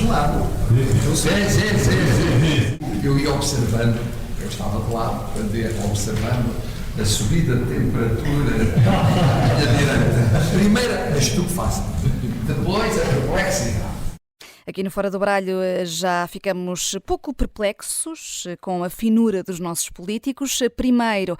lado. Eu ia observando, eu estava de lado, observando a subida de temperatura à minha direita. Primeiro a estupefação, depois a perplexidade. Aqui no Fora do Baralho já ficamos pouco perplexos com a finura dos nossos políticos. Primeiro,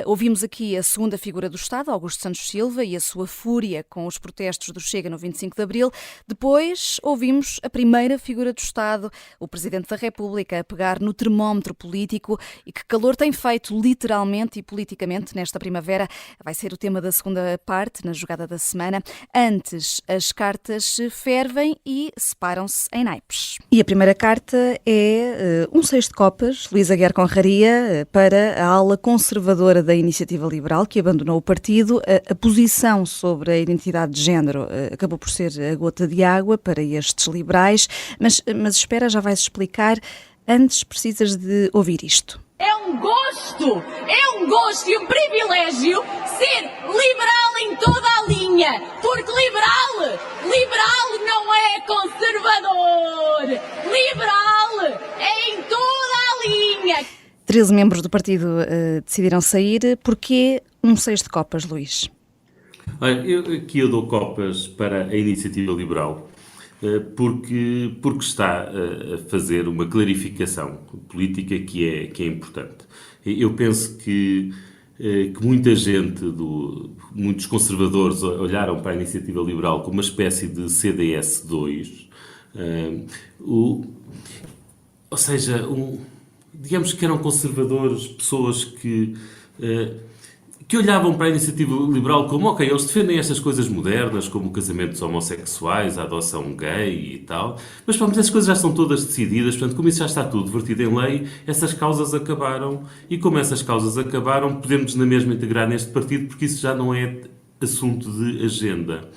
ouvimos aqui a segunda figura do Estado, Augusto Santos Silva, e a sua fúria com os protestos do Chega no 25 de Abril. Depois, ouvimos a primeira figura do Estado, o Presidente da República, a pegar no termómetro político. E que calor tem feito literalmente e politicamente nesta primavera. Vai ser o tema da segunda parte, na jogada da semana. Antes, as cartas fervem e separam-se em naipes. E a primeira carta é um 6 de copas, Luís Aguiar Conraria, para a ala conservadora da Iniciativa Liberal, que abandonou o partido. A posição sobre a identidade de género acabou por ser a gota de água para estes liberais, mas espera, já vais explicar. Antes precisas de ouvir isto. É um gosto e um privilégio ser liberal em toda a linha, porque liberal não é conservador, liberal é em toda a linha. 13 membros do partido decidiram sair. Porquê um 6 de copas, Luís? Olha, eu dou copas para a Iniciativa Liberal. Porque está a fazer uma clarificação política que é importante. Eu penso que muita gente, muitos conservadores olharam para a Iniciativa Liberal como uma espécie de CDS2, ou seja, digamos que eram conservadores, pessoas que olhavam para a Iniciativa Liberal como, ok, eles defendem estas coisas modernas, como o casamento dos homossexuais, a adoção gay e tal, mas pronto, essas coisas já estão todas decididas, portanto, como isso já está tudo vertido em lei, essas causas acabaram, e como essas causas acabaram, podemos na mesma integrar neste partido, porque isso já não é assunto de agenda.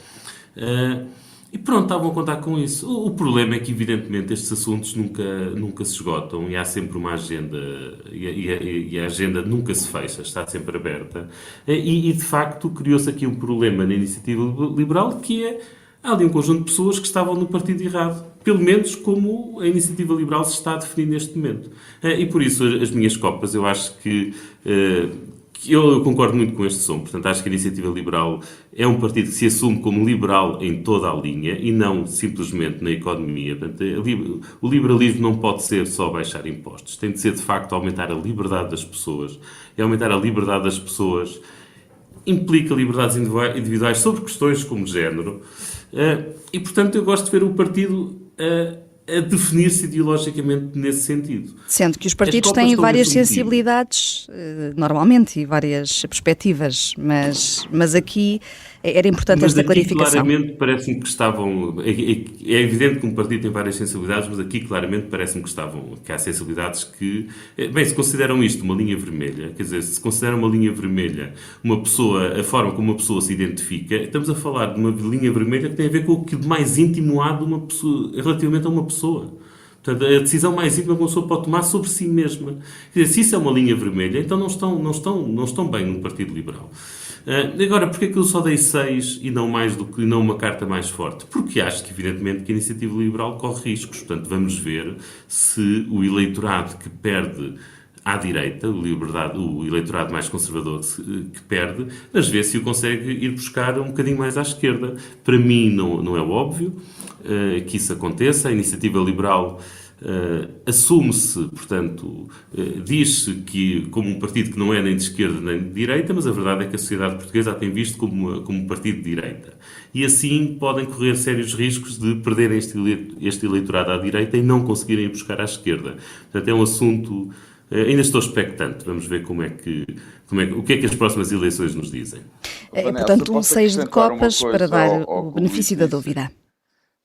E pronto, estavam a contar com isso. O problema é que, evidentemente, estes assuntos nunca se esgotam e há sempre uma agenda, e a agenda nunca se fecha, está sempre aberta. E de facto, criou-se aqui um problema na Iniciativa Liberal, que é, há ali um conjunto de pessoas que estavam no partido errado. Pelo menos como a Iniciativa Liberal se está a definir neste momento. E por isso, as minhas copas, eu acho que eu concordo muito com este som. Portanto, acho que a Iniciativa Liberal é um partido que se assume como liberal em toda a linha e não simplesmente na economia. Portanto, o liberalismo não pode ser só baixar impostos. Tem de ser, de facto, aumentar a liberdade das pessoas. E aumentar a liberdade das pessoas implica liberdades individuais sobre questões como género. E, portanto, eu gosto de ver o partido a definir-se ideologicamente nesse sentido. Sendo que os partidos têm várias sensibilidades, normalmente, e várias perspectivas, mas aqui era importante esta clarificação. Claramente parece-me que estavam... É evidente que um partido tem várias sensibilidades, mas aqui claramente parece-me que há sensibilidades que... Bem, se consideram isto uma linha vermelha, quer dizer, se consideram uma linha vermelha a forma como uma pessoa se identifica, estamos a falar de uma linha vermelha que tem a ver com o que de mais íntimo há de uma pessoa, relativamente a uma pessoa. Portanto, a decisão mais íntima que uma pessoa pode tomar sobre si mesma. Quer dizer, se isso é uma linha vermelha, então não estão bem no Partido Liberal. Agora, porquê que eu só dei 6 e não uma carta mais forte? Porque acho que, evidentemente, que a Iniciativa Liberal corre riscos. Portanto, vamos ver se o eleitorado que perde à direita, o eleitorado mais conservador que perde, mas ver se o consegue ir buscar um bocadinho mais à esquerda. Para mim não é óbvio que isso aconteça. A Iniciativa Liberal assume-se, portanto, diz-se que como um partido que não é nem de esquerda nem de direita, mas a verdade é que a sociedade portuguesa a tem visto como um partido de direita. E assim podem correr sérios riscos de perderem este eleitorado à direita e não conseguirem ir buscar à esquerda. Portanto, é um assunto... Ainda estou expectante. Vamos ver o que é que as próximas eleições nos dizem. Portanto, um 6 de copas para dar o benefício da dúvida.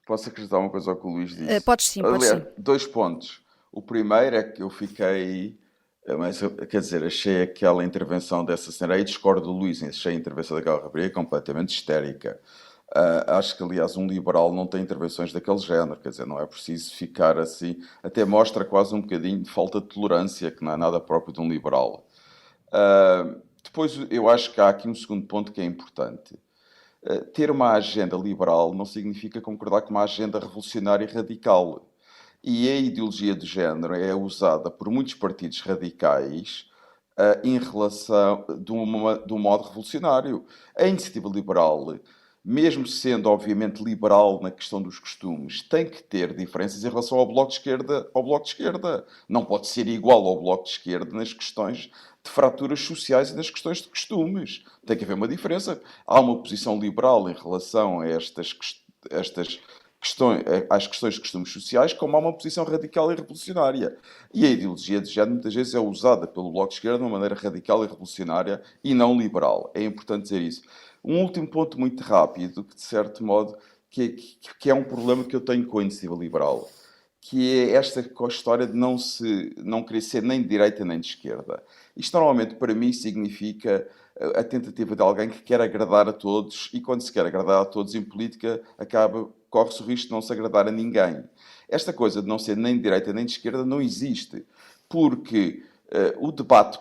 Posso acrescentar uma coisa ao que o Luís disse? Podes sim, podes sim. 2 pontos. O primeiro é que eu fiquei... Quer dizer, achei aquela intervenção dessa senhora, aí discordo do Luís, achei a intervenção daquela rapariga completamente histérica. Acho que, aliás, um liberal não tem intervenções daquele género, quer dizer, não é preciso ficar assim, até mostra quase um bocadinho de falta de tolerância, que não é nada próprio de um liberal. Depois, eu acho que há aqui um segundo ponto que é importante. Ter uma agenda liberal não significa concordar com uma agenda revolucionária e radical. E a ideologia de género é usada por muitos partidos radicais em relação de um modo revolucionário. A iniciativa liberal, mesmo sendo obviamente liberal na questão dos costumes, tem que ter diferenças em relação ao Bloco de Esquerda. Não pode ser igual ao Bloco de Esquerda nas questões de fraturas sociais e nas questões de costumes. Tem que haver uma diferença. Há uma posição liberal em relação a estas questões, às questões de costumes sociais, como há uma posição radical e revolucionária. E a ideologia de género muitas vezes é usada pelo Bloco de Esquerda de uma maneira radical e revolucionária e não liberal. É importante dizer isso. Um último ponto muito rápido, que de certo modo que é um problema que eu tenho com a iniciativa liberal, que é esta história de não querer ser nem de direita nem de esquerda. Isto normalmente para mim significa a tentativa de alguém que quer agradar a todos, e quando se quer agradar a todos em política corre-se o risco de não se agradar a ninguém. Esta coisa de não ser nem de direita nem de esquerda não existe, porque o debate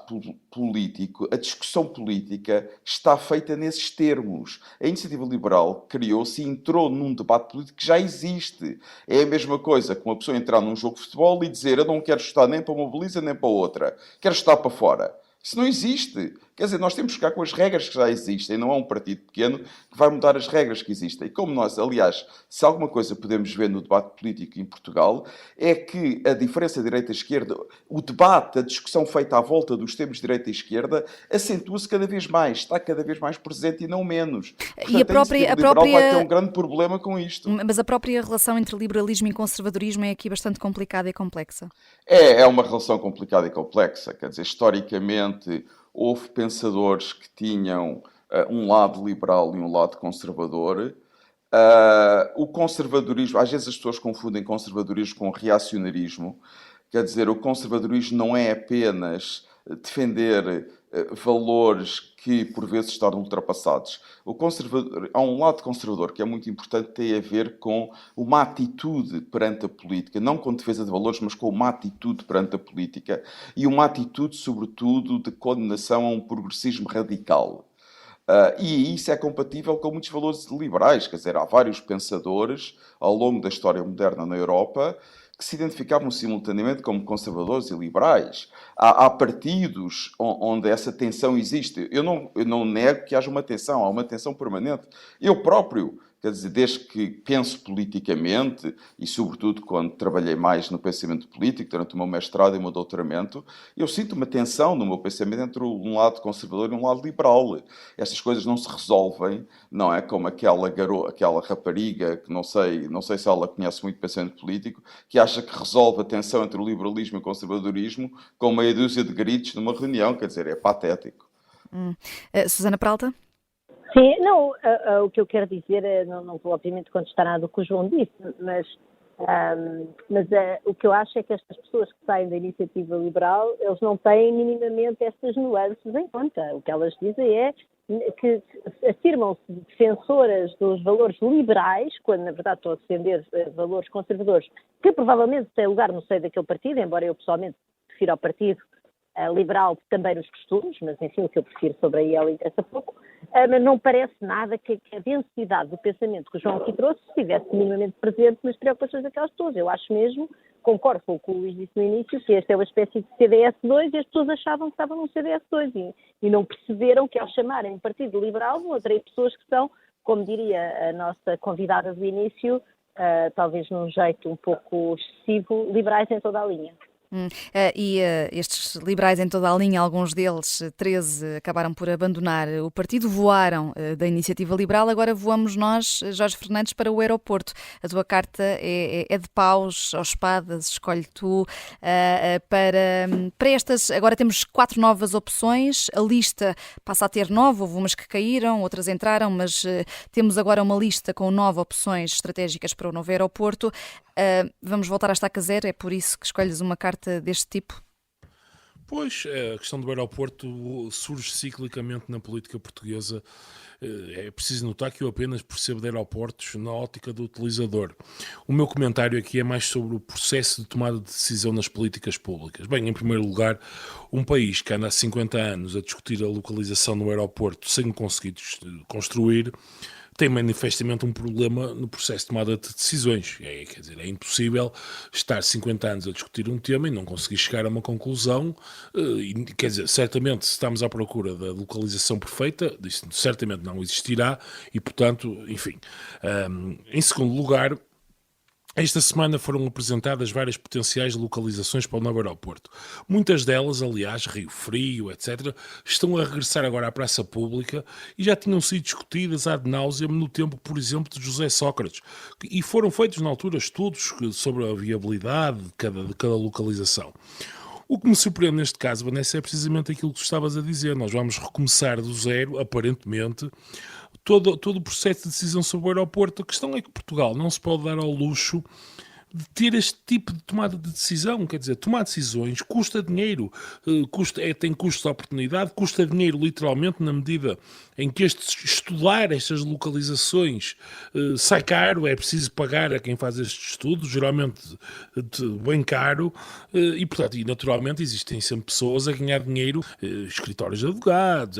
político, a discussão política está feita nesses termos. A iniciativa liberal criou-se e entrou num debate político que já existe. É a mesma coisa que uma pessoa entrar num jogo de futebol e dizer: eu não quero estar nem para uma baliza nem para outra, quero estar para fora. Isso não existe. Quer dizer, nós temos que ficar com as regras que já existem. Não é um partido pequeno que vai mudar as regras que existem. E como nós, aliás, se alguma coisa podemos ver no debate político em Portugal, é que a diferença direita-esquerda, o debate, a discussão feita à volta dos termos de direita e esquerda, acentua-se cada vez mais, está cada vez mais presente e não menos. Portanto, E a própria vai ter um grande problema com isto. Mas a própria relação entre liberalismo e conservadorismo é aqui bastante complicada e complexa. É uma relação complicada e complexa. Quer dizer, historicamente, houve pensadores que tinham um lado liberal e um lado conservador. O conservadorismo, às vezes as pessoas confundem conservadorismo com reacionarismo. Quer dizer, o conservadorismo não é apenas defender valores que por vezes se tornam ultrapassados. Há um lado conservador que é muito importante, tem a ver com uma atitude perante a política, não com defesa de valores, mas com uma atitude perante a política e uma atitude, sobretudo, de condenação a um progressismo radical. E isso é compatível com muitos valores liberais, quer dizer, há vários pensadores ao longo da história moderna na Europa que se identificavam simultaneamente como conservadores e liberais. Há partidos onde essa tensão existe. Eu não nego que haja uma tensão, há uma tensão permanente. Eu próprio, quer dizer, desde que penso politicamente, e sobretudo quando trabalhei mais no pensamento político, durante o meu mestrado e o meu doutoramento, eu sinto uma tensão no meu pensamento entre um lado conservador e um lado liberal. Estas coisas não se resolvem, não é? Como aquela rapariga, que não sei se ela conhece muito pensamento político, que acha que resolve a tensão entre o liberalismo e o conservadorismo com meia dúzia de gritos numa reunião, quer dizer, é patético. Susana Peralta? Sim, não, o que eu quero dizer é, não vou obviamente contestar nada do que o João disse, mas o que eu acho é que estas pessoas que saem da iniciativa liberal, eles não têm minimamente estas nuances em conta. O que elas dizem é que afirmam-se defensoras dos valores liberais, quando na verdade estão a defender valores conservadores, que provavelmente têm lugar no seio daquele partido, embora eu pessoalmente prefira ao partido liberal também nos costumes, mas enfim, o que eu prefiro sobre a IEL interessa pouco, mas não parece nada que a densidade do pensamento que o João aqui trouxe estivesse minimamente presente nas preocupações daquelas pessoas. Eu acho mesmo, concordo com o que o Luís disse no início, que esta é uma espécie de CDS2 e as pessoas achavam que estavam num CDS2 e não perceberam que ao chamarem um partido liberal vão atrair pessoas que são, como diria a nossa convidada do início, talvez num jeito um pouco excessivo, liberais em toda a linha. Estes liberais em toda a linha, alguns deles, 13, acabaram por abandonar o partido, voaram da iniciativa liberal. Agora voamos nós, Jorge Fernandes, para o aeroporto. A tua carta é de paus ou espadas, escolhe tu. Para estas, agora temos 4 novas opções, a lista passa a ter 9, houve umas que caíram, outras entraram, mas temos agora uma lista com 9 opções estratégicas para o novo aeroporto. Vamos voltar à estaca zero, é por isso que escolhes uma carta deste tipo? Pois, a questão do aeroporto surge ciclicamente na política portuguesa. É preciso notar que eu apenas percebo de aeroportos na ótica do utilizador. O meu comentário aqui é mais sobre o processo de tomada de decisão nas políticas públicas. Bem, em primeiro lugar, um país que anda há 50 anos a discutir a localização do aeroporto sem conseguir construir, tem manifestamente um problema no processo de tomada de decisões. Quer dizer, é impossível estar 50 anos a discutir um tema e não conseguir chegar a uma conclusão. Quer dizer, certamente, se estamos à procura da localização perfeita, isso certamente não existirá e, portanto, enfim. Em segundo lugar, esta semana foram apresentadas várias potenciais localizações para o novo aeroporto. Muitas delas, aliás, Rio Frio, etc., estão a regressar agora à praça pública e já tinham sido discutidas ad nauseam no tempo, por exemplo, de José Sócrates. E foram feitos, na altura, estudos sobre a viabilidade de cada localização. O que me surpreende neste caso, Vanessa, é precisamente aquilo que tu estavas a dizer. Nós vamos recomeçar do zero, aparentemente, todo o processo de decisão sobre o aeroporto. A questão é que Portugal não se pode dar ao luxo de ter este tipo de tomada de decisão. Quer dizer, tomar decisões custa dinheiro, tem custo de oportunidade, custa dinheiro literalmente na medida em que estudar estas localizações sai caro, é preciso pagar a quem faz estes estudos, geralmente bem caro, e portanto, e naturalmente existem sempre pessoas a ganhar dinheiro, escritórios de advogados,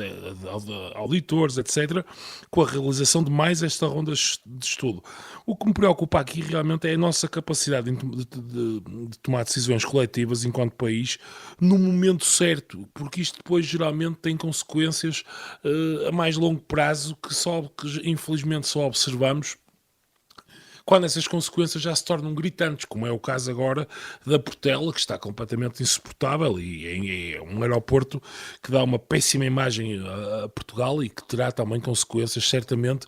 auditores, etc., com a realização de mais esta ronda de estudo. O que me preocupa aqui realmente é a nossa capacidade de tomar decisões coletivas enquanto país no momento certo, porque isto depois geralmente tem consequências a mais longo prazo que infelizmente só observamos quando essas consequências já se tornam gritantes, como é o caso agora da Portela, que está completamente insuportável e é um aeroporto que dá uma péssima imagem a Portugal e que terá também consequências certamente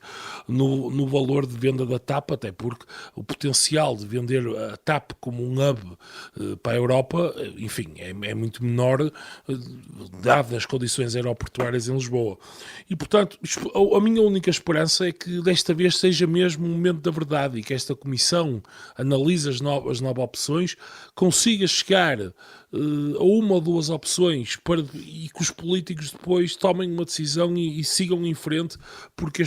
no valor de venda da TAP, até porque o potencial de vender a TAP como um hub para a Europa, enfim, é muito menor dadas as condições aeroportuárias em Lisboa. E, portanto, a minha única esperança é que desta vez seja mesmo um momento da verdade e que esta comissão analise as novas opções, consiga chegar a uma ou duas opções e que os políticos depois tomem uma decisão e sigam em frente, porque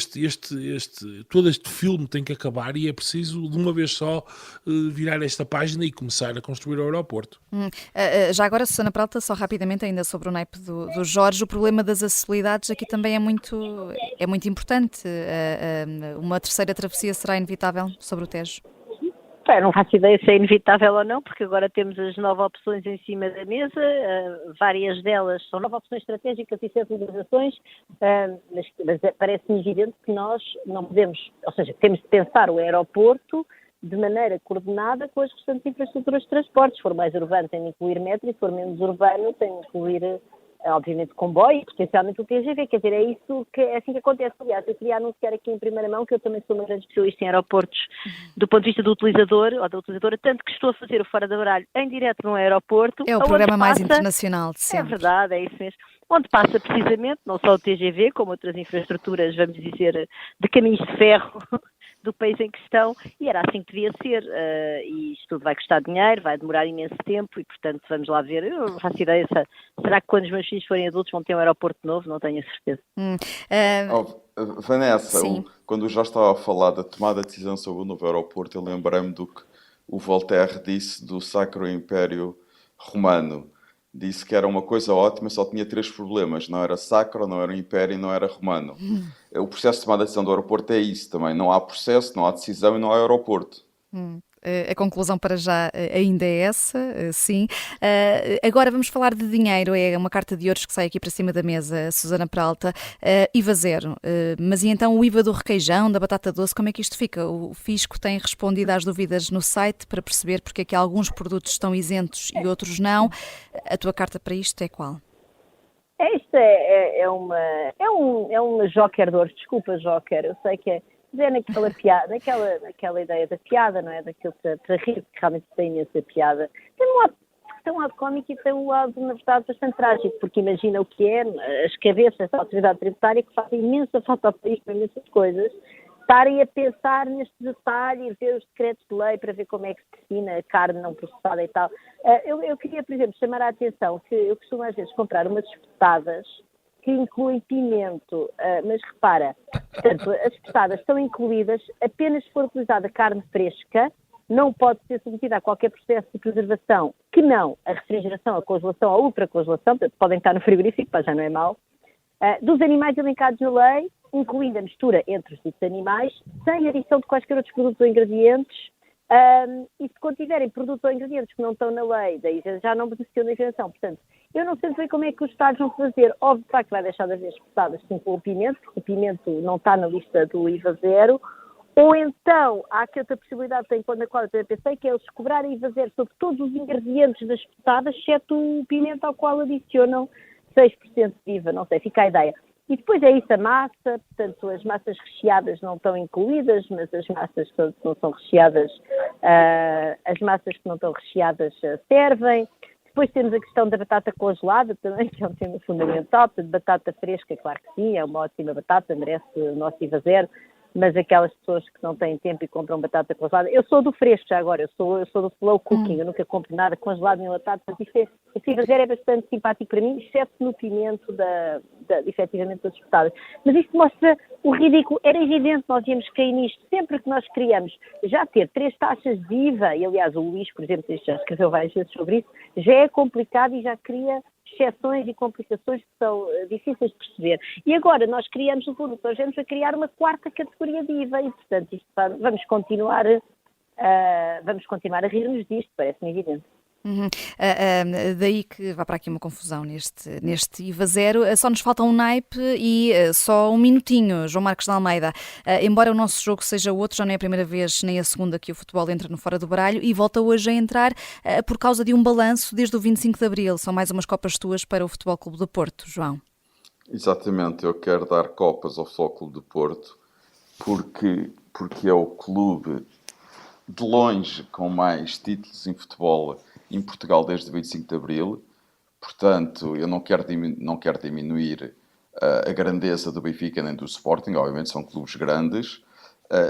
todo este filme tem que acabar e é preciso de uma vez só virar esta página e começar a construir o aeroporto. Já agora, Susana Peralta, só rapidamente ainda sobre o naipe do Jorge, o problema das acessibilidades aqui também é muito importante. Uma terceira travessia será inevitável sobre o Tejo? Não faço ideia se é inevitável ou não, porque agora temos as 9 opções em cima da mesa, várias delas são 9 opções estratégicas e 7 localizações, mas parece-me evidente que nós não podemos, ou seja, temos de pensar o aeroporto de maneira coordenada com as restantes infraestruturas de transportes. Se for mais urbano tem de incluir metro, e se for menos urbano tem de incluir obviamente comboio e potencialmente o TGV, quer dizer, é assim que acontece. Aliás, eu queria anunciar aqui em primeira mão que eu também sou uma grande especialista em aeroportos do ponto de vista do utilizador ou da utilizadora, tanto que estou a fazer o Fora da Baralho em direto num aeroporto. É o programa mais internacional de sempre. É verdade, é isso mesmo. Onde passa precisamente, não só o TGV, como outras infraestruturas, vamos dizer, de caminhos de ferro do país em questão, e era assim que devia ser, e isto tudo vai custar dinheiro, vai demorar imenso tempo, e portanto vamos lá ver. Eu não faço ideia, será que quando os meus filhos forem adultos vão ter um aeroporto novo? Não tenho a certeza. Vanessa, quando já estava a falar da tomada de decisão sobre o novo aeroporto, eu lembrei-me do que o Voltaire disse do Sacro Império Romano. Disse que era uma coisa ótima, só tinha 3 problemas. Não era sacro, não era império e não era romano. O processo de tomada de decisão do aeroporto é isso também. Não há processo, não há decisão e não há aeroporto. A conclusão para já ainda é essa, sim. Agora vamos falar de dinheiro. É uma carta de ouros que sai aqui para cima da mesa, Susana Peralta. IVA zero. Mas e então o IVA do requeijão, da batata doce, como é que isto fica? O Fisco tem respondido às dúvidas no site para perceber porque é que alguns produtos estão isentos e outros não. A tua carta para isto é qual? Isto é uma joker de ouros. Desculpa, joker. Eu sei que é naquela piada, naquela ideia da piada, não é? Daquilo para rir, que realmente tem imensa piada. Tem um lado cómico e tem um lado, na verdade, bastante trágico, porque imagina o que é as cabeças da autoridade tributária que fazem imensa falta ao país para imensas coisas, estarem a pensar neste detalhe e ver os decretos de lei para ver como é que se define a carne não processada e tal. Eu queria, por exemplo, chamar a atenção que eu costumo às vezes comprar umas espetadas que incluem pimento, mas repara, portanto, as espetadas estão incluídas apenas se for utilizada carne fresca, não pode ser submetida a qualquer processo de preservação, que não a refrigeração, a congelação ou a ultracongelação, portanto, podem estar no frigorífico, já não é mau, dos animais elencados na lei, incluindo a mistura entre os ditos animais, sem adição de quaisquer outros produtos ou ingredientes, e se contiverem produtos ou ingredientes que não estão na lei, daí já não beneficiam da isenção. Portanto, eu não sei bem como é que os Estados vão fazer. Óbvio, de facto, vai deixar de haver espetadas sim com o pimento, porque o pimento não está na lista do IVA zero. Ou então, há aqui outra possibilidade na qual eu também pensei, que é eles cobrarem IVA zero sobre todos os ingredientes das espetadas, exceto o pimento ao qual adicionam 6% de IVA, não sei, fica a ideia. E depois é isso, a massa, portanto, as massas recheadas não estão incluídas, mas as massas que não são recheadas, as massas que não estão recheadas servem. Depois temos a questão da batata congelada também, que é um tema fundamental. Portanto, batata fresca, claro que sim, é uma ótima batata, merece o nosso IVA zero, mas aquelas pessoas que não têm tempo e compram batata congelada, eu sou do fresco já agora, eu sou do slow cooking, eu nunca compro nada congelado nem enlatado, portanto esse IVA zero é bastante simpático para mim, exceto no pimento efetivamente das espetadas. Mas isto mostra o ridículo, era evidente, nós íamos cair nisto, sempre que nós queríamos já ter 3 taxas de IVA, e aliás o Luís, por exemplo, já escreveu várias vezes sobre isso, já é complicado e já cria exceções e complicações que são difíceis de perceber. E agora nós criamos no fundo, nós vamos a criar uma 4ª categoria de IVA e, portanto, vamos continuar a rir-nos disto, parece-me evidente. Daí que vá para aqui uma confusão neste IVA zero. Só nos falta um naipe e só um minutinho, João Marcos de Almeida. Embora o nosso jogo seja outro, já não é a primeira vez nem a segunda que o futebol entra no Fora do Baralho e volta hoje a entrar por causa de um balanço desde o 25 de Abril. São mais umas copas tuas para o Futebol Clube do Porto, João. Exatamente, eu quero dar copas ao Futebol Clube do Porto porque é o clube de longe com mais títulos em futebol em Portugal desde 25 de Abril, portanto eu não quero diminuir a grandeza do Benfica nem do Sporting, obviamente são clubes grandes,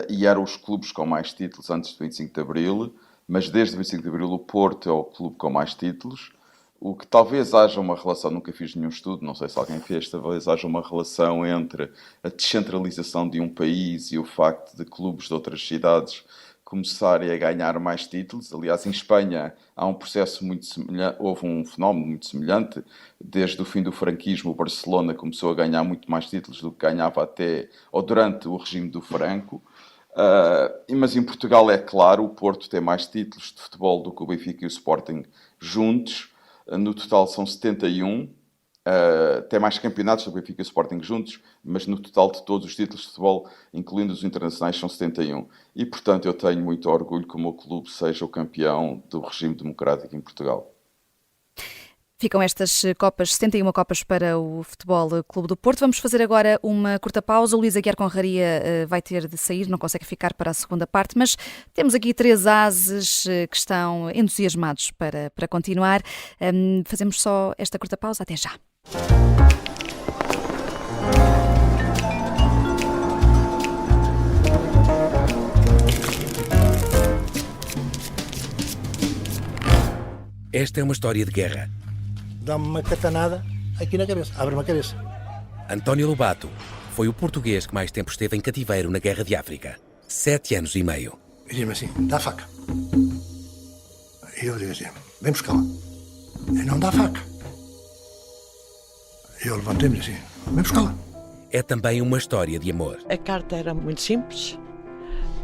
e eram os clubes com mais títulos antes de 25 de Abril, mas desde 25 de Abril o Porto é o clube com mais títulos, o que talvez haja uma relação, nunca fiz nenhum estudo, não sei se alguém fez, talvez haja uma relação entre a descentralização de um país e o facto de clubes de outras cidades começarem a ganhar mais títulos. Aliás, em Espanha há um processo muito semelhante, houve um fenómeno muito semelhante. Desde o fim do franquismo, o Barcelona começou a ganhar muito mais títulos do que ganhava até ou durante o regime do Franco. Mas em Portugal, é claro, o Porto tem mais títulos de futebol do que o Benfica e o Sporting juntos. No total são 71. Tem mais campeonatos do Benfica e o Sporting juntos, mas no total de todos os títulos de futebol, incluindo os internacionais, são 71. E, portanto, eu tenho muito orgulho que o meu clube seja o campeão do regime democrático em Portugal. Ficam estas copas, 71 copas para o Futebol Clube do Porto. Vamos fazer agora uma curta pausa. O Luís Aguiar Conraria vai ter de sair, não consegue ficar para a segunda parte, mas temos aqui 3 ases que estão entusiasmados para continuar. Fazemos só esta curta pausa. Até já. Esta é uma história de guerra. Dá-me uma catanada aqui na cabeça, abre-me a cabeça. António Lobato foi o português que mais tempo esteve em cativeiro na Guerra de África. 7 anos e meio. E diz-me assim, dá a faca. E eu digo assim, vem buscar lá. E não dá a faca. E eu levantei-me assim, vem buscar lá. É também uma história de amor. A carta era muito simples.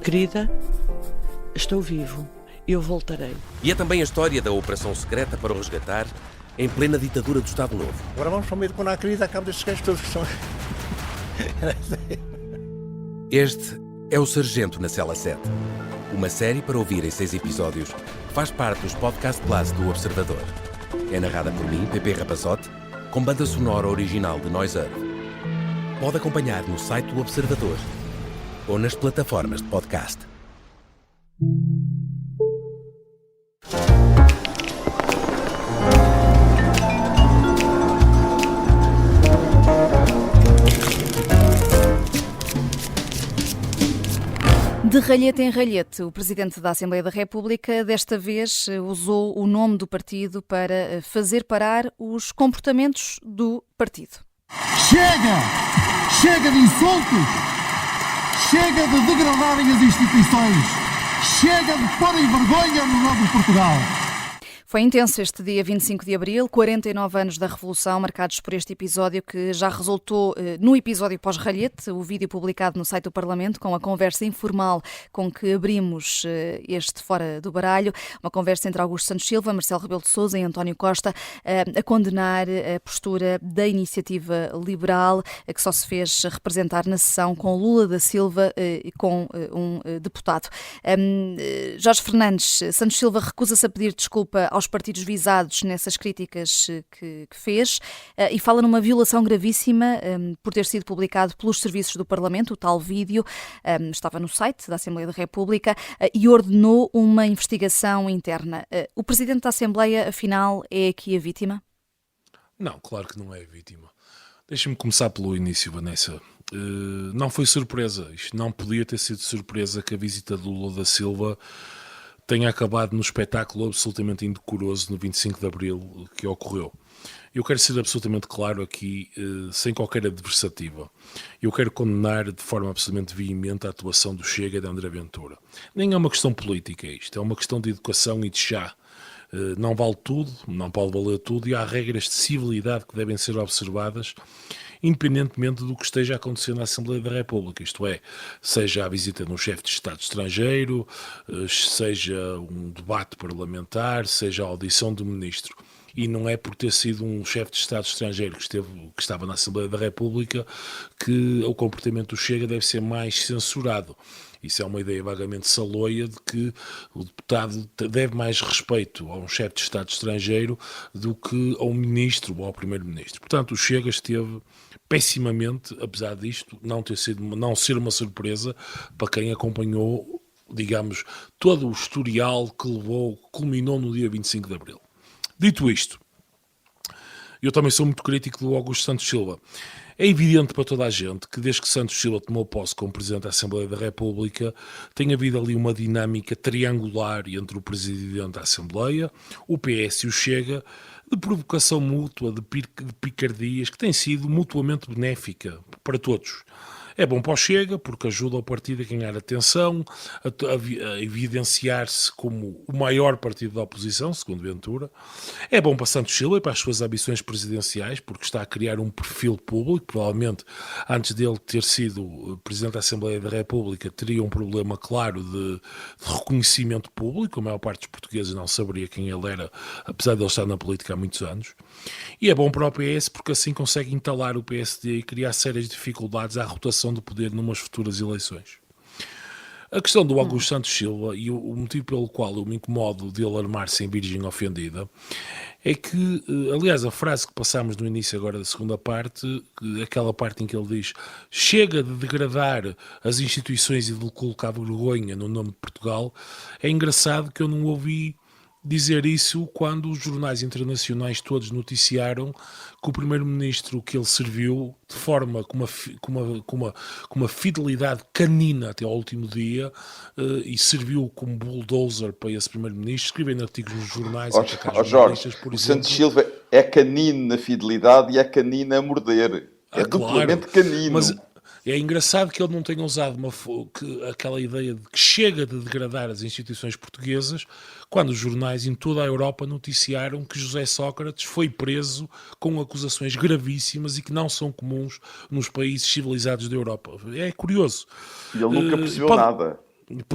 Querida, estou vivo. Eu voltarei. E é também a história da operação secreta para o resgatar em plena ditadura do Estado Novo. Agora vamos para o meio de quando há querida, acabo destes gajos todos que são... Este é o Sargento na Cela 7. Uma série para ouvir em 6 episódios que faz parte dos Podcast Plus do Observador. É narrada por mim, Pepe Rapazote, com banda sonora original de Noise Earth. Pode acompanhar no site do Observador ou nas plataformas de podcast. De ralhete em ralhete, o Presidente da Assembleia da República desta vez usou o nome do partido para fazer parar os comportamentos do partido. Chega! Chega de insultos! Chega de degradarem as instituições! Chega de porem vergonha no nome de Portugal! Foi intenso este dia 25 de abril, 49 anos da Revolução, marcados por este episódio que já resultou no episódio pós-ralhete, o vídeo publicado no site do Parlamento, com a conversa informal com que abrimos este Fora do Baralho, uma conversa entre Augusto Santos Silva, Marcelo Rebelo de Sousa e António Costa, a condenar a postura da Iniciativa Liberal, que só se fez representar na sessão com Lula da Silva e com um deputado. Jorge Fernandes, Santos Silva recusa-se a pedir desculpa aos partidos visados nessas críticas que fez e fala numa violação gravíssima por ter sido publicado pelos serviços do Parlamento, o tal vídeo, estava no site da Assembleia da República e ordenou uma investigação interna. O Presidente da Assembleia, afinal, é aqui a vítima? Não, claro que não é a vítima. Deixa-me começar pelo início, Vanessa. Não foi surpresa, isto não podia ter sido surpresa que a visita do Lula da Silva tenha acabado no espetáculo absolutamente indecoroso no 25 de Abril que ocorreu. Eu quero ser absolutamente claro aqui, sem qualquer adversativa. Eu quero condenar de forma absolutamente veemente a atuação do Chega e de André Ventura. Nem é uma questão política isto, é uma questão de educação e de chá. Não vale tudo, não pode valer tudo e há regras de civilidade que devem ser observadas independentemente do que esteja acontecendo na Assembleia da República, isto é, seja a visita de um chefe de Estado estrangeiro, seja um debate parlamentar, seja a audição do ministro. E não é por ter sido um chefe de Estado estrangeiro que estava na Assembleia da República que o comportamento do Chega deve ser mais censurado. Isso é uma ideia vagamente saloia de que o deputado deve mais respeito a um chefe de Estado estrangeiro do que a um ministro ou ao primeiro-ministro. Portanto, o Chega esteve pessimamente, apesar disto não ser uma surpresa para quem acompanhou, digamos, todo o historial que culminou no dia 25 de Abril. Dito isto, eu também sou muito crítico do Augusto Santos Silva. É evidente para toda a gente que desde que Santos Silva tomou posse como Presidente da Assembleia da República tem havido ali uma dinâmica triangular entre o Presidente da Assembleia, o PS e o Chega, de provocação mútua, de picardias, que tem sido mutuamente benéfica para todos. É bom para o Chega, porque ajuda o partido a ganhar atenção, a evidenciar-se como o maior partido da oposição, segundo Ventura. É bom para Santos Silva e para as suas ambições presidenciais, porque está a criar um perfil público. Provavelmente, antes dele ter sido Presidente da Assembleia da República, teria um problema claro de reconhecimento público. A maior parte dos portugueses não saberia quem ele era, apesar de ele estar na política há muitos anos. E é bom para o PS, porque assim consegue entalar o PSD e criar sérias dificuldades à rotação do poder numas futuras eleições. A questão do Augusto Santos Silva e o motivo pelo qual eu me incomodo de alarmar-se em Virgem Ofendida é que, aliás, a frase que passámos no início agora da segunda parte, aquela parte em que ele diz chega de degradar as instituições e de colocar vergonha no nome de Portugal, é engraçado que eu não ouvi dizer isso quando os jornais internacionais todos noticiaram que o primeiro-ministro que ele serviu, de forma com uma fidelidade canina até ao último dia, e serviu como bulldozer para esse primeiro-ministro, escrevendo artigos nos jornais. Jorge, por exemplo, Santos Silva é canino na fidelidade e é canino a morder. É duplamente canino. Mas é engraçado que ele não tenha usado aquela ideia de que chega de degradar as instituições portuguesas, quando os jornais em toda a Europa noticiaram que José Sócrates foi preso com acusações gravíssimas e que não são comuns nos países civilizados da Europa. É curioso. E ele nunca percebeu nada.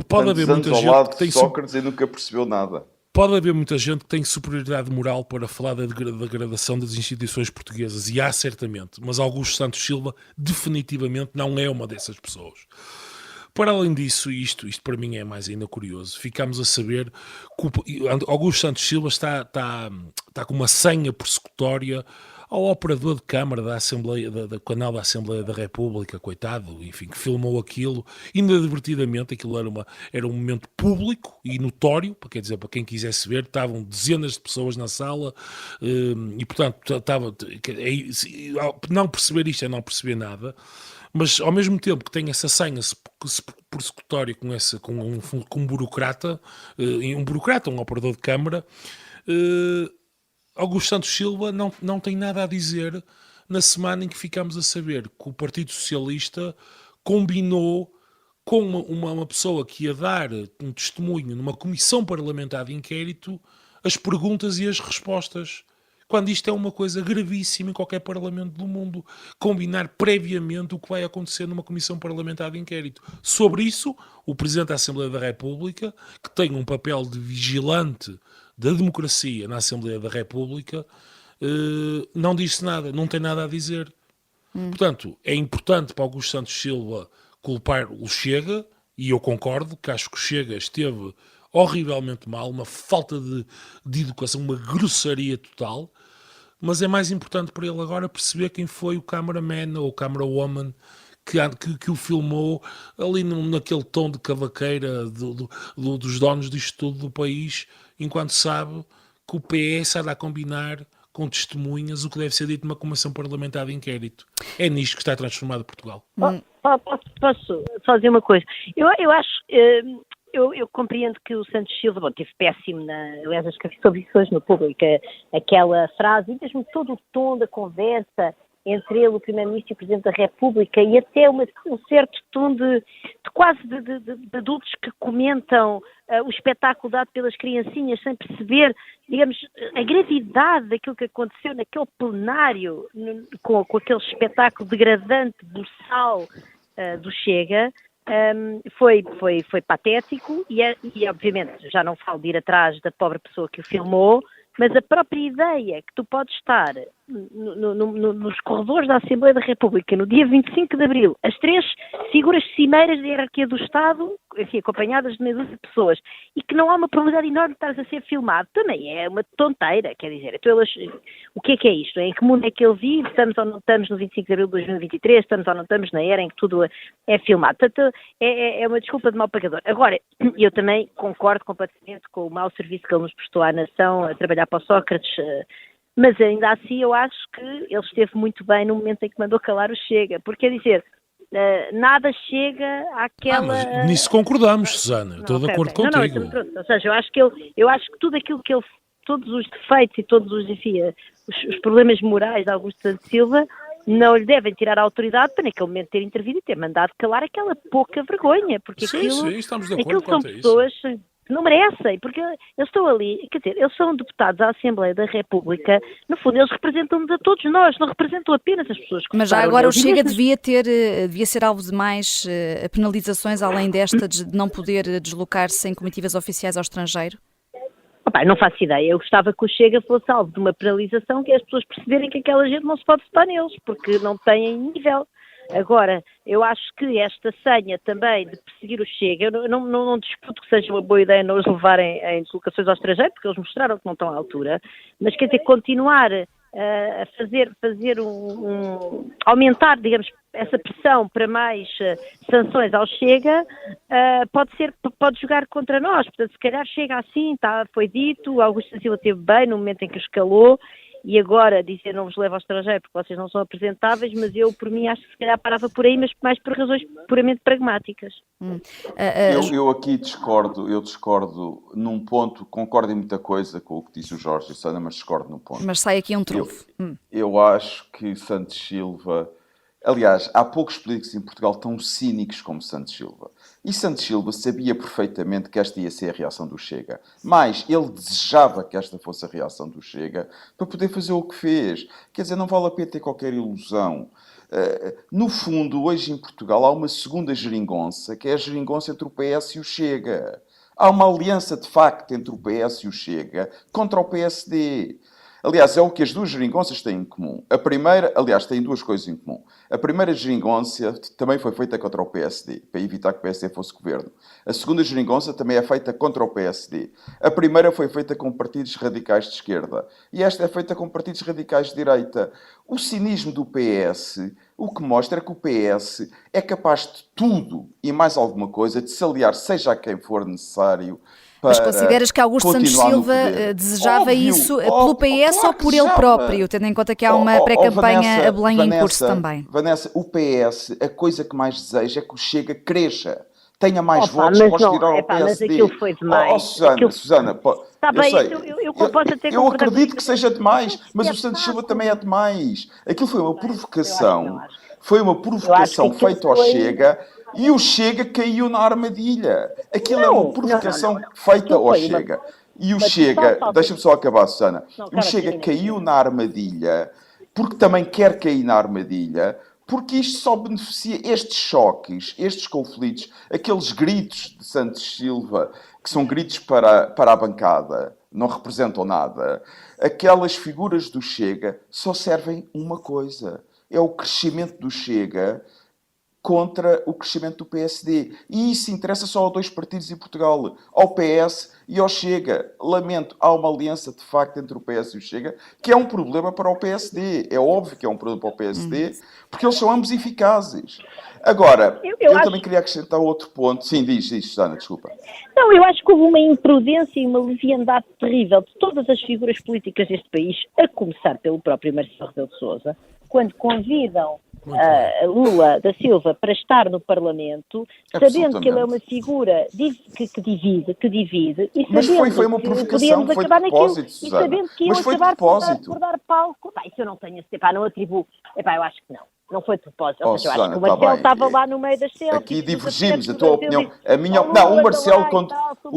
Pode haver muita gente que tem Sócrates e nunca percebeu nada. Pode haver muita gente que tem superioridade moral para falar da degradação das instituições portuguesas, e há certamente, mas Augusto Santos Silva definitivamente não é uma dessas pessoas. Para além disso, isto para mim é mais ainda curioso, ficamos a saber que Augusto Santos Silva está com uma senha persecutória ao operador de câmara da Assembleia, do canal da Assembleia da República, coitado, enfim, que filmou aquilo inadvertidamente. Aquilo era um momento público e notório, quer dizer, para quem quisesse ver, estavam dezenas de pessoas na sala e, portanto, não perceber isto é não perceber nada. Mas, ao mesmo tempo que tem essa senha persecutória com um burocrata, um operador de câmara, Augusto Santos Silva não tem nada a dizer na semana em que ficamos a saber que o Partido Socialista combinou com uma pessoa que ia dar um testemunho numa comissão parlamentar de inquérito as perguntas e as respostas. Quando isto é uma coisa gravíssima em qualquer parlamento do mundo. Combinar previamente o que vai acontecer numa comissão parlamentar de inquérito. Sobre isso, o Presidente da Assembleia da República, que tem um papel de vigilante da democracia na Assembleia da República, não disse nada, não tem nada a dizer. Portanto, é importante para Augusto Santos Silva culpar o Chega, e eu concordo que acho que o Chega esteve horrivelmente mal, uma falta de educação, uma grossaria total, mas é mais importante para ele agora perceber quem foi o cameraman ou camerawoman que o filmou ali naquele tom de cavaqueira dos donos disto tudo do país, enquanto sabe que o PS anda a combinar com testemunhas o que deve ser dito numa comissão parlamentar de inquérito. É nisto que está transformado Portugal. Posso só dizer uma coisa? Eu acho... Eu compreendo que o Santos Silva, bom, teve péssimo, aliás, acho que sobre isso hoje no Público, aquela frase, e mesmo todo o tom da conversa entre ele, o Primeiro-Ministro e o Presidente da República, e até um certo tom de adultos que comentam o espetáculo dado pelas criancinhas sem perceber, digamos, a gravidade daquilo que aconteceu naquele plenário, com aquele espetáculo degradante, buçal do Chega. Foi patético e obviamente já não falo de ir atrás da pobre pessoa que o filmou, mas a própria ideia que tu podes estar nos corredores da Assembleia da República no dia 25 de Abril, as três figuras cimeiras da hierarquia do Estado, enfim, acompanhadas de meia dúzia de pessoas, e que não há uma probabilidade enorme de estares a ser filmado, também é uma tonteira, quer dizer, então o que é isto? Em que mundo é que ele vive? Estamos ou não estamos no 25 de Abril de 2023? Estamos ou não estamos na era em que tudo é filmado? Portanto, é uma desculpa de mau pagador. Agora, eu também concordo completamente com o mau serviço que ele nos prestou à nação, a trabalhar para o Sócrates, mas ainda assim eu acho que ele esteve muito bem no momento em que mandou calar o Chega, porque, quer dizer, nada chega àquela... Mas nisso concordamos, Susana, estou de acordo contigo. Ou seja, eu acho que tudo aquilo que ele, todos os defeitos e todos os problemas morais de Augusto Santos Silva não lhe devem tirar a autoridade para naquele momento ter intervido e ter mandado calar aquela pouca vergonha, porque sim, estamos de acordo são pessoas... Não merecem, porque eles estão ali, quer dizer, eles são deputados à Assembleia da República, no fundo eles representam-nos a todos nós, não representam apenas as pessoas que... Mas já agora o Chega devia ser alvo de mais penalizações, além desta de não poder deslocar-se em comitivas oficiais ao estrangeiro? Não faço ideia, eu gostava que o Chega fosse alvo de uma penalização, que é as pessoas perceberem que aquela gente não se pode votar neles, porque não têm nível. Agora, eu acho que esta senha também de perseguir o Chega, eu não disputo que seja uma boa ideia não os levarem em deslocações ao estrangeiro, porque eles mostraram que não estão à altura, mas quer dizer, continuar a fazer aumentar, digamos, essa pressão para mais sanções ao Chega, pode jogar contra nós. Portanto, se calhar chega assim, foi dito, o Augusto Silva esteve bem no momento em que o escalou, e agora dizer não vos levo ao estrangeiro porque vocês não são apresentáveis, mas eu, por mim, acho que se calhar parava por aí, mas mais por razões puramente pragmáticas. Eu aqui discordo num ponto, concordo em muita coisa com o que disse o Jorge e Sana, mas discordo num ponto. Mas sai aqui um trunfo. Eu acho que Santos Silva... Aliás, há poucos políticos em Portugal tão cínicos como Santos Silva. E Santos Silva sabia perfeitamente que esta ia ser a reação do Chega. Mas ele desejava que esta fosse a reação do Chega para poder fazer o que fez. Quer dizer, não vale a pena ter qualquer ilusão. No fundo, hoje em Portugal há uma segunda geringonça, que é a geringonça entre o PS e o Chega. Há uma aliança de facto entre o PS e o Chega contra o PSD. Aliás, é o que as duas geringonças têm em comum. A primeira, aliás, tem duas coisas em comum. A primeira geringonça também foi feita contra o PSD, para evitar que o PSD fosse governo. A segunda geringonça também é feita contra o PSD. A primeira foi feita com partidos radicais de esquerda. E esta é feita com partidos radicais de direita. O cinismo do PS, o que mostra é que o PS é capaz de tudo e mais alguma coisa, de se aliar, seja a quem for necessário. Mas consideras que Augusto Santos Silva desejava isso pelo PS ou por ele próprio, tendo em conta que há uma pré-campanha a Belém em curso também? Vanessa, o PS, a coisa que mais deseja é que o Chega cresça, tenha mais votos para tirar ao PSD. Mas aquilo foi demais. Susana, Está bem, eu posso até eu acredito que seja demais, mas o Santos Silva também é demais. Aquilo foi uma provocação, feita ao Chega. E o Chega caiu na armadilha. Aquilo é uma provocação feita ao Chega. E o Mas Chega, só- deixa-me só acabar, Susana. Não, O cara, Chega termina. caiu na armadilha, porque também quer cair na armadilha, porque isto só beneficia estes choques, estes conflitos, aqueles gritos de Santos Silva, que são gritos para a bancada, não representam nada. Aquelas figuras do Chega só servem uma coisa: é o crescimento do Chega contra o crescimento do PSD. E isso interessa só a dois partidos em Portugal, ao PS e ao Chega. Lamento, há uma aliança de facto entre o PS e o Chega, que é um problema para o PSD. É óbvio que é um problema para o PSD, porque eles são ambos eficazes. Agora, eu também queria acrescentar outro ponto. Sim, diz, Susana, desculpa. Não, eu acho que houve uma imprudência e uma leviandade terrível de todas as figuras políticas deste país, a começar pelo próprio Marcelo Rebelo de Sousa, quando convidam Lula da Silva para estar no Parlamento, sabendo que ele é uma figura que divide, e Mas sabendo foi uma que provocação, podíamos foi de acabar naquilo, propósito, e Susana. sabendo que iam Mas foi de acabar propósito. por dar palco. Isso eu não tenho, não atribuo. Eu acho que não. Não foi de propósito. Ou seja, eu acho Susana, que o Marcelo bem. estava lá no meio das selfies. Aqui divergimos, a tua opinião. A minha, não, o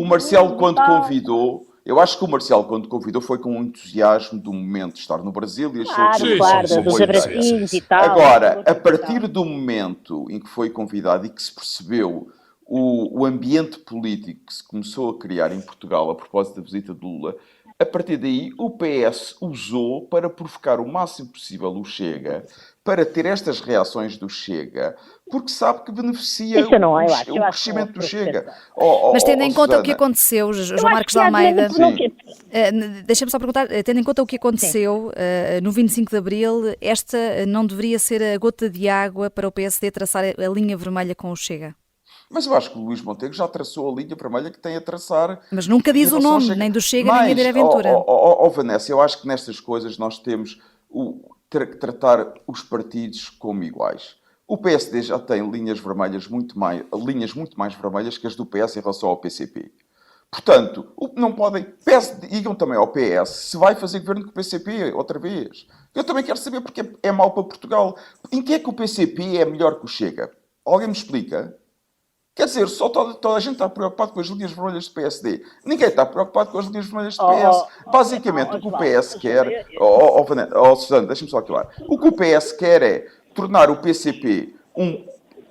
Marcelo, quando convidou, eu acho que o Marcelo, quando convidou, foi com o entusiasmo do momento de estar no Brasil e achou que dos abracinhos e tal. Agora, a partir do momento em que foi convidado e que se percebeu o ambiente político que se começou a criar em Portugal a propósito da visita de Lula, a partir daí o PS usou para provocar o máximo possível o Chega, para ter estas reações do Chega, porque sabe que beneficia o crescimento do Chega. Mas tendo em conta o que aconteceu, João Marcos de Almeida, deixa-me só perguntar, tendo em conta o que aconteceu no 25 de Abril, esta não deveria ser a gota de água para o PSD traçar a linha vermelha com o Chega? Mas eu acho que o Luís Montenegro já traçou a linha vermelha que tem a traçar. Mas nunca diz o nome, nem do Chega, nem da Aventura. Vanessa, eu acho que nestas coisas nós temos que tratar os partidos como iguais. O PSD já tem linhas muito mais vermelhas que as do PS em relação ao PCP. Portanto, não podem... digam também ao PS se vai fazer governo com o PCP outra vez. Eu também quero saber porque é mau para Portugal. Em que é que o PCP é melhor que o Chega? Alguém me explica? Quer dizer, só toda a gente está preocupado com as linhas vermelhas do PSD. Ninguém está preocupado com as linhas vermelhas do PS. Basicamente, o que o PS quer... Susana, deixa-me só acabar. O que o PS quer é tornar o PCP um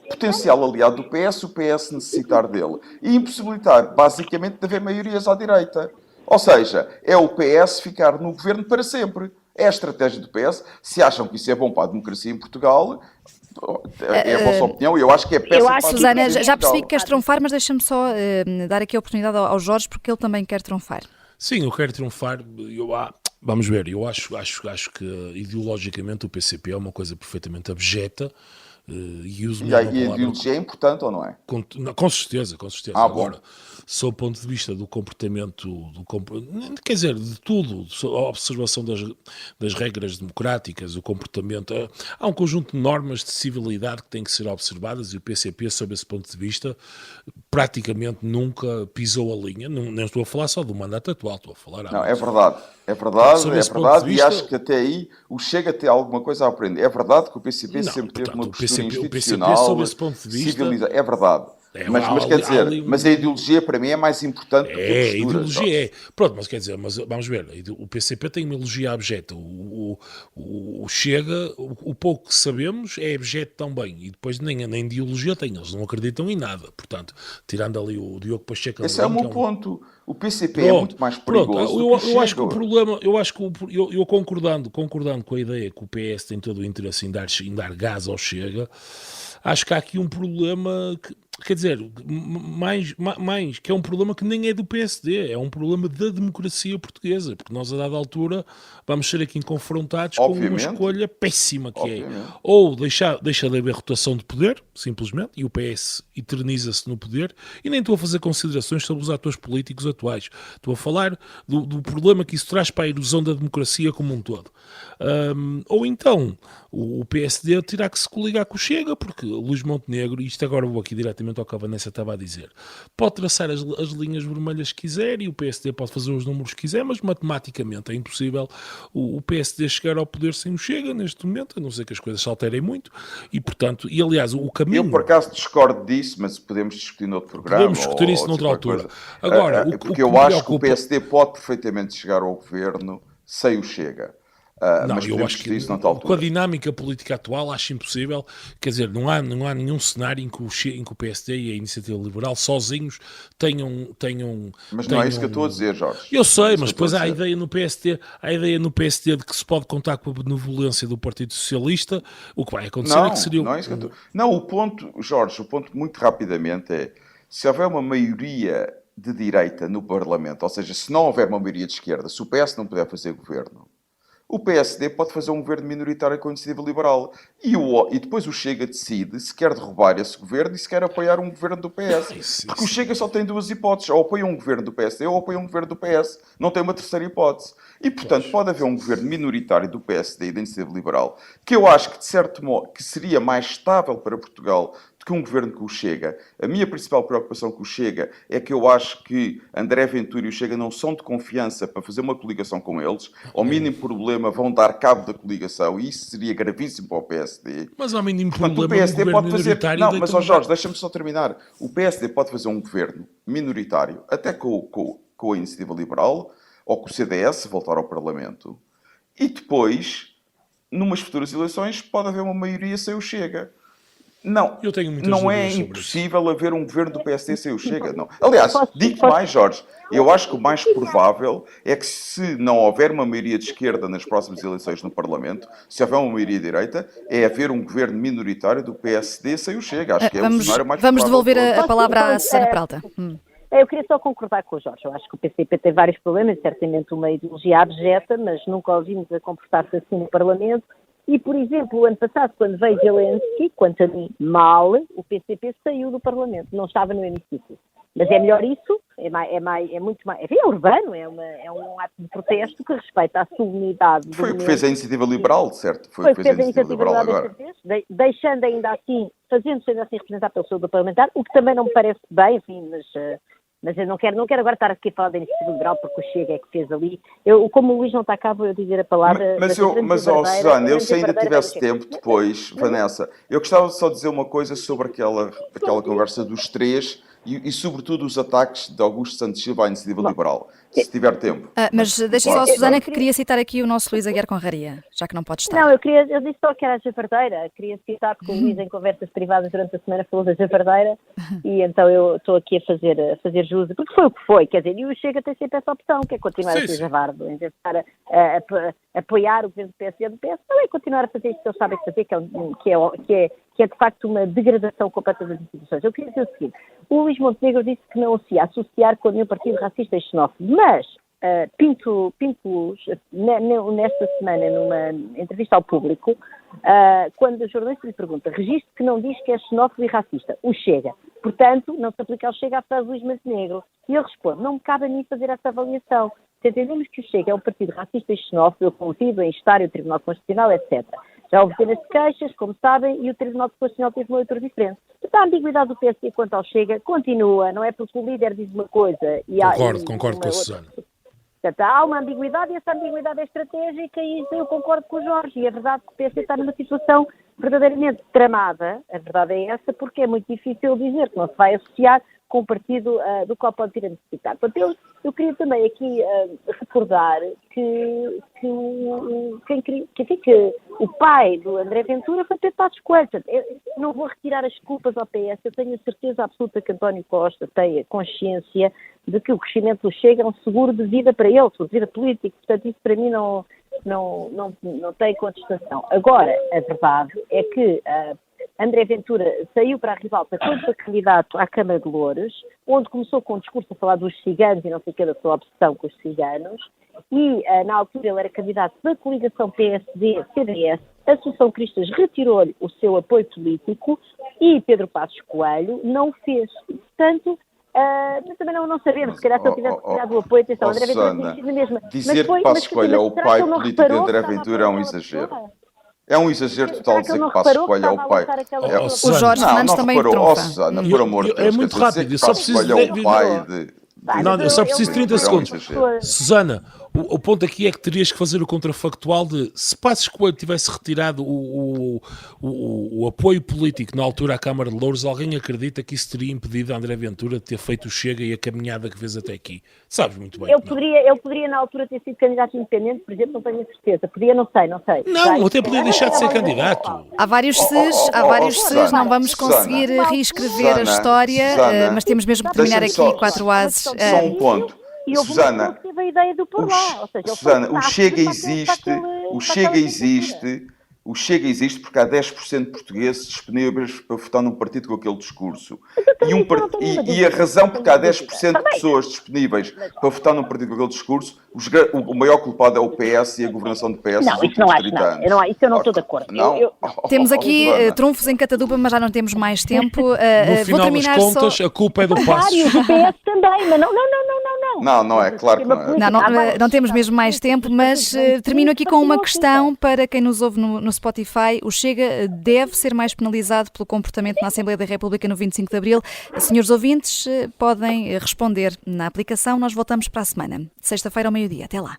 potencial aliado do PS, o PS necessitar dele. E impossibilitar, basicamente, de haver maiorias à direita. Ou seja, é o PS ficar no governo para sempre. É a estratégia do PS. Se acham que isso é bom para a democracia em Portugal... É a vossa opinião e eu acho que é péssimo. Eu acho, Susana, já percebi que queres trunfar, mas deixa-me só dar aqui a oportunidade ao Jorge, porque ele também quer trunfar. Sim, eu quero trunfar. Vamos ver, eu acho que ideologicamente o PCP é uma coisa perfeitamente abjeta. E a ideologia é importante ou não é? Com certeza. Agora, sob o ponto de vista do comportamento, quer dizer, de tudo, a observação das regras democráticas, o comportamento, há um conjunto de normas de civilidade que têm que ser observadas e o PCP, sob esse ponto de vista, praticamente nunca pisou a linha. Não estou a falar só do mandato atual, estou a falar... Não, é verdade, e acho que até aí o Chega a ter alguma coisa a aprender. É verdade que o PCP sempre teve uma postura institucional, sob esse ponto de vista, civilizada. É verdade. Mas quer dizer, mas a ideologia para mim é mais importante do que a postura. A ideologia é. Pronto, mas quer dizer, vamos ver, o PCP tem uma ideologia abjeta. O Chega, o pouco que sabemos é abjeto também. E depois nem ideologia tem, eles não acreditam em nada. Portanto, tirando ali o Diogo Pacheco... Esse é o meu ponto. O PCP é muito mais perigoso do que o eu acho que o problema, eu concordando com a ideia que o PS tem todo o interesse em dar gás ao Chega, acho que há aqui um problema que, quer dizer, mais que é um problema que nem é do PSD, é um problema da democracia portuguesa, porque nós a dada altura vamos ser aqui confrontados com uma escolha péssima que é ou deixa de haver rotação de poder, simplesmente, e o PS eterniza-se no poder, e nem estou a fazer considerações sobre os atores políticos atuais, estou a falar do problema que isso traz para a erosão da democracia como um todo. Ou então o PSD terá que se coligar com o Chega, porque Luís Montenegro, e isto agora vou aqui diretamente exatamente ao que a Vanessa estava a dizer. Pode traçar as linhas vermelhas que quiser e o PSD pode fazer os números que quiser, mas matematicamente é impossível o PSD chegar ao poder sem o Chega neste momento, a não ser que as coisas se alterem muito. E, portanto, aliás, o caminho... Eu, por acaso, discordo disso, mas podemos discutir noutro programa. Podemos discutir isso noutra altura. Agora, porque eu acho que o PSD pode perfeitamente chegar ao governo sem o Chega. Mas eu acho que com a dinâmica política atual acho impossível, quer dizer, não há nenhum cenário em que o PSD e a Iniciativa Liberal sozinhos tenham... Mas não é isso que eu estou a dizer, Jorge. Eu sei, mas depois há a ideia no PSD de que se pode contar com a benevolência do Partido Socialista, o que vai acontecer é que seria... Não, é isso que eu estou... Não, o ponto, Jorge, muito rapidamente é, se houver uma maioria de direita no Parlamento, ou seja, se não houver uma maioria de esquerda, se o PS não puder fazer governo, o PSD pode fazer um governo minoritário com a Iniciativa Liberal. E depois o Chega decide se quer derrubar esse governo e se quer apoiar um governo do PS. Porque o Chega só tem duas hipóteses. Ou apoia um governo do PSD ou apoia um governo do PS. Não tem uma terceira hipótese. E, portanto, pode haver um governo minoritário do PSD e da Iniciativa Liberal, que eu acho que, de certo modo, que seria mais estável para Portugal do que um governo que o Chega. A minha principal preocupação com o Chega é que eu acho que André Ventura e o Chega não são de confiança para fazer uma coligação com eles. Ao mínimo problema vão dar cabo da coligação e isso seria gravíssimo para o PSD. Mas ao mínimo Portanto, problema o PSD pode fazer... Não, mas, Jorge, deixa-me só terminar. O PSD pode fazer um governo minoritário, até com a Iniciativa Liberal, ou com o CDS, voltar ao Parlamento. E depois, numas futuras eleições, pode haver uma maioria sem o Chega. Não, não é impossível haver um governo do PSD sem o Chega, não. Aliás, digo mais, Jorge, eu acho que o mais provável é que se não houver uma maioria de esquerda nas próximas eleições no Parlamento, se houver uma maioria de direita, é haver um governo minoritário do PSD sem o Chega. Acho que é o cenário mais provável. Vamos devolver a palavra à Susana Peralta. Eu queria só concordar com o Jorge. Eu acho que o PCP tem vários problemas, certamente uma ideologia abjeta, mas nunca ouvimos a comportar-se assim no Parlamento. E, por exemplo, o ano passado, quando veio Zelensky, quanto a mim, mal, o PCP saiu do Parlamento, não estava no hemiciclo. Mas é melhor isso, é muito mais... Enfim, é urbano, é um ato de protesto que respeita a solenidade... Foi o que fez a Iniciativa Liberal, certo? Foi o que fez a Iniciativa Liberal agora. Deixando ainda assim, fazendo-se ainda assim representar pelo seu parlamentar, o que também não me parece bem, enfim, mas eu não quero agora estar aqui a falar da Iniciativa Liberal, porque o Chega é que fez ali. Como o Luís não está cá, vou eu dizer a palavra... Mas Susana, eu se ainda tivesse tempo depois, Vanessa, eu gostava só de dizer uma coisa sobre aquela conversa dos três e sobretudo os ataques de Augusto Santos Silva à Iniciativa Liberal, se tiver tempo. Mas deixa só a Susana, que queria citar aqui o nosso Luís Aguiar Conraria, já que não pode estar. Não, eu disse só que era a javardeira, queria citar que o Luís em conversas privadas durante a semana falou da javardeira e então eu estou aqui a fazer jus, porque foi o que foi, quer dizer, e o Chega tem sempre essa opção, que é continuar a ser javardo, em vez de estar a apoiar o governo do PSD e do PS, não é continuar a fazer isso que eles sabem fazer, que é de facto uma degradação completa das instituições. Eu queria dizer o seguinte, o Luís Montenegro disse que não se ia associar com nenhum partido racista e xenófobo, mas Pinto Luz, nesta semana, numa entrevista ao público, quando o jornalista lhe pergunta, registro que não diz que é xenófobo e racista, o Chega. Portanto, não se aplica ao Chega à frase de Luís Montenegro. E ele responde, não me cabe a mim fazer essa avaliação. Se entendemos que o Chega é um partido racista e xenófobo, conhecido em estário, o Tribunal Constitucional, etc. Já houve dezenas de queixas, como sabem, e o Tribunal Constitucional teve uma leitura diferente. Então, a ambiguidade do PSD quanto ao Chega continua, não é porque o líder diz uma coisa e Concordo com a Susana. Portanto, há uma ambiguidade e essa ambiguidade é estratégica e isso eu concordo com o Jorge. E a verdade é que o PSD está numa situação verdadeiramente tramada, a verdade é essa, porque é muito difícil dizer que não se vai associar com o partido do qual pode vir a necessitar. Portanto, eu queria também aqui recordar que o pai do André Ventura foi Pedro Passos Coelho. Eu não vou retirar as culpas ao PS, eu tenho a certeza absoluta que António Costa tem a consciência de que o crescimento do Chega é um seguro de vida para ele, seguro de vida político, portanto isso para mim não tem contestação. Agora, a verdade é que André Ventura saiu para a Ribalta quando foi candidato à Câmara de Loures, onde começou com um discurso a falar dos ciganos e não sei o que da sua obsessão com os ciganos, e na altura ele era candidato da coligação PSD-CDS, a Associação Cristas retirou-lhe o seu apoio político e Pedro Passos Coelho não o fez. Portanto, mas também não sabemos, se calhar se ele tivesse retirado o apoio, atenção, André Ventura tinha sido a mesma. Dizer que Passos Coelho é o pai político de André Ventura é um exagero. É um exagero total dizer que Passos Coelho é o pai. O Jorge Fernandes também reparou, trunfa. Susana, por amor de Deus. É muito quer dizer, rápido, eu só Passos preciso Coelho é de- o pai de... Não, eu só preciso de 30 segundos. exagero. Susana, o ponto aqui é que terias que fazer o contrafactual de se Passos Coelho tivesse retirado o apoio político na altura à Câmara de Louros, alguém acredita que isso teria impedido a André Ventura de ter feito o Chega e a caminhada que fez até aqui? Sabes muito bem. Ele poderia na altura ter sido candidato independente, por exemplo, não tenho a certeza. Podia, não sei. Não, até podia deixar de ser candidato. Há vários ses, não vamos conseguir reescrever a história, Susana, mas temos mesmo que terminar aqui deixa-me só- 4 ases. Só um ponto. E houve Susana, uma pessoa que teve a ideia do pôr lá. Ou seja, ele Susana, foi o fácil Chega para existe, aquele- o para Chega aquela existe, o Chega existe porque há 10% de portugueses disponíveis para votar num partido com aquele discurso. E a razão porque há 10% de pessoas disponíveis para votar num partido com aquele discurso, o maior culpado é o PS e a governação do PS. Não, isso não acho nada. Isso eu não estou de acordo. Não? Temos aqui Susana. trunfos em catadupa, mas já não temos mais tempo. No Vou final das terminar contas, só. a culpa é do Passos. Vários, o PS também, mas não. Não é, claro que não é. Não temos mesmo mais tempo, mas termino aqui com uma questão para quem nos ouve no Spotify. O Chega deve ser mais penalizado pelo comportamento na Assembleia da República no 25 de Abril. Senhores ouvintes, podem responder na aplicação. Nós voltamos para a semana, sexta-feira ao meio-dia. Até lá.